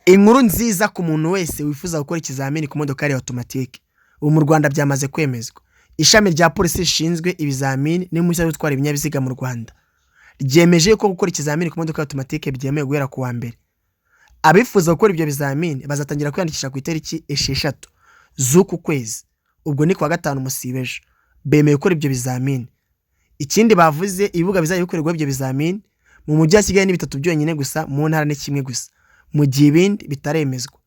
Inkuru nziza ku muntu wese wifuza gukora ikizamini ku modokari ya automatique. Ubu mu Rwanda byamaze kwemezwa. Ishami rya polisi rishinzwe ibizamini n'impushya zo gutwara ibinyabiziga mu Rwanda ryemeje ko gukora ikizamini ku modoka ya automatique byemewe guhera ku wa mbere. Abifuza gukora ibyo bizamini bazatangira kwiyandikisha ku itariki 6 z'uku kwezi. Ubwo ni ku wa gatanu musibeje. Bemeye gukora ibyo bizamini. Ikindi bavuze ibibuga bizajya bikorerwa ibyo bizamini mu mujyi wa Kigali ni 3 byonyine gusa, mu ntara ni kimwe gusa, mu gihe ibindi bitaremezwa.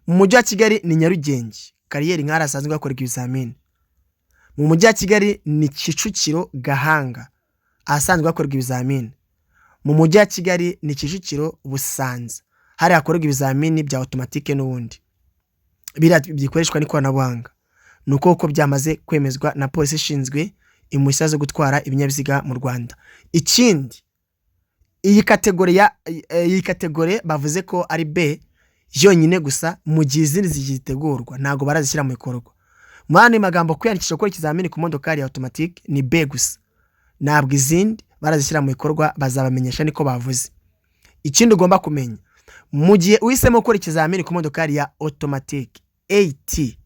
Mu mujyi wa Kigali ni Nyarugenge, Kariyeri nk'ahari hasanzwe hakorerwa ibizamini. Mu mujyi wa Kigali ni Kicukiro, Gahanga ahasanzwe hakorerwa ibizamini. Mu mujyi wa Kigali ni Kicukiro, Busanza hari hakorerwa ibizamini bya automatique n'ubundi bikoreshwa n'ikoranabuhanga. Nuko uko byamaze kwemezwa na polisi ishinzwe impushya zo gutwara ibinyabiziga mu Rwanda. Ikindi, iyi kategori bavuze ko ari B yonyine gusa, mu gihe izindi zigitegurwa ntago barazishyira mu bikorwa. Mwana magambo kwiyandikisha gukora ikizamini ku modokari ya automatique ni B gusa, ntabwo izindi barazishyira mu bikorwa, bazabamenyesha niko bavuze. Ikindi ugomba kumenya, mu gihe uhisemo gukora ikizamini ku modokari ya automatique AT,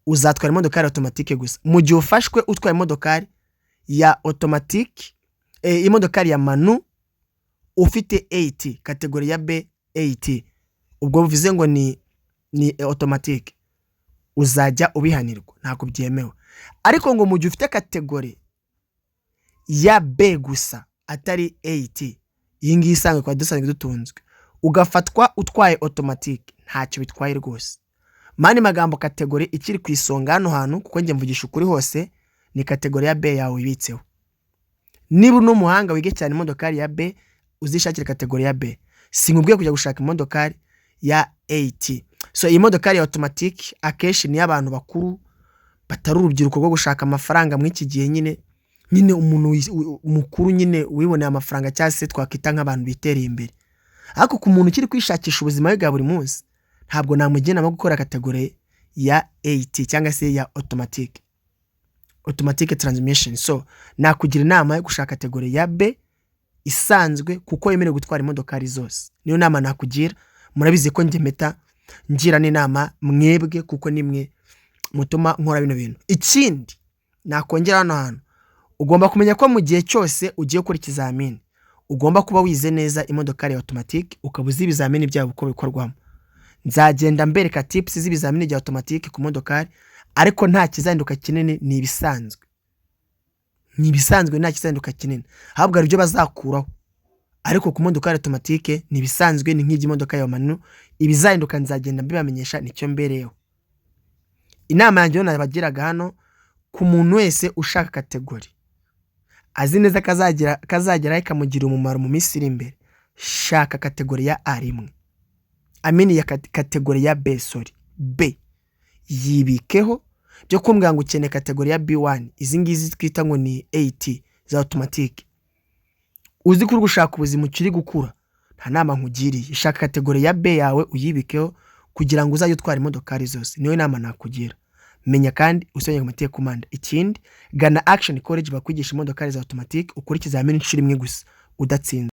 uzatwara imodokari automatique gusa. Mu gihe ufashwe utwaye imodokari ya automatique, imodokari ya manu ufite AT kategori ya B AT, ubwo bivuze ngo ni automatique, uzajya ubihanirwa, ntabwo byemewe. Ariko ngo mu gihe ufite kategori ya B gusa atari AT, iyi ngiyi isanzwe kwa dusanzwe dutunzwe, ugafatwa utwaye automatique, ntacyo bitwaye rwose. Mani magambo kategori ikiri ku isonga hano hantu, kuko njye mvugisha ukuri hose, ni kategori ya B yawe ibitseho. Niba no muhanga wige cyane imodokari ya B, uzishakira kategori ya B. Sinkubwiye kujya gushaka imodokari ya AT. So iyi modokari ya automatique akeshi ni y'abantu bakuru batari urubyiruko rwo gushaka amafaranga mw'iki gihe, nyine umuntu mukuru nyine wiboneye amafaranga, cyangwa se twakita nk'abantu bitereye imbere. Ariko ku muntu ukiri kwishakisha ubuzima bwe bwa buri munsi, ntabwo namugena mo gukora kategori ya AT cyangwa se ya automatic transmission. So nakugira inama yo gushaka kategori ya B isanzwe, kuko yemerewe gutwara imodokari zose. Niyo nama nakugira. Murabizi ko njye meta ngira n'inama mwebwe, kuko nimwe mutuma nkora bino bintu. Ikindi nakongera hano hantu, ugomba kumenya ko mu gihe cyose ugiye gukora ikizamini, ugomba kuba wize neza imodokari ya automatique, ukabuza ibizamini byabo uko bikorwamo. Nzagenda mbereka tips z'ibizamini bya automatique ku modokari, ariko nta kizahinduka kinini, ni ibisanzwe. Nta kizahinduka kinini, ahubwo ari byo bazakuraho. Ariko ku modokari automatique ni ibisanzwe, ni nk'imodoka ya manu. Ibizahinduka nzagenda mbibamenyesha, nicyo mbereyeho. Inama yanjye yo nabagiraga hano, ku muntu wese ushaka kategori azi neza kazagera ikamugira umumaro mu minsi iri imbere, shaka kategori ya A1. Amini ya kategori ya B, B yibikeho. Byo kumbwira ngo ukene kategori ya B1, izi ngizi twita ngo ni AT za automatique, uzi kuri gushaka ubuzima ukiri gukura, nta nama nkugiriye. Shaka kategori ya B yawe uyibikeho, kugira ngo uzajye utwara imodokari zose. Niyo nama nakugira. Menya kandi usonye ku mateka komanda. Ikindi, gana Action College bakwigisha imodokari za automatique, ukora ikizamini inshuro imwe gusa udatsinda.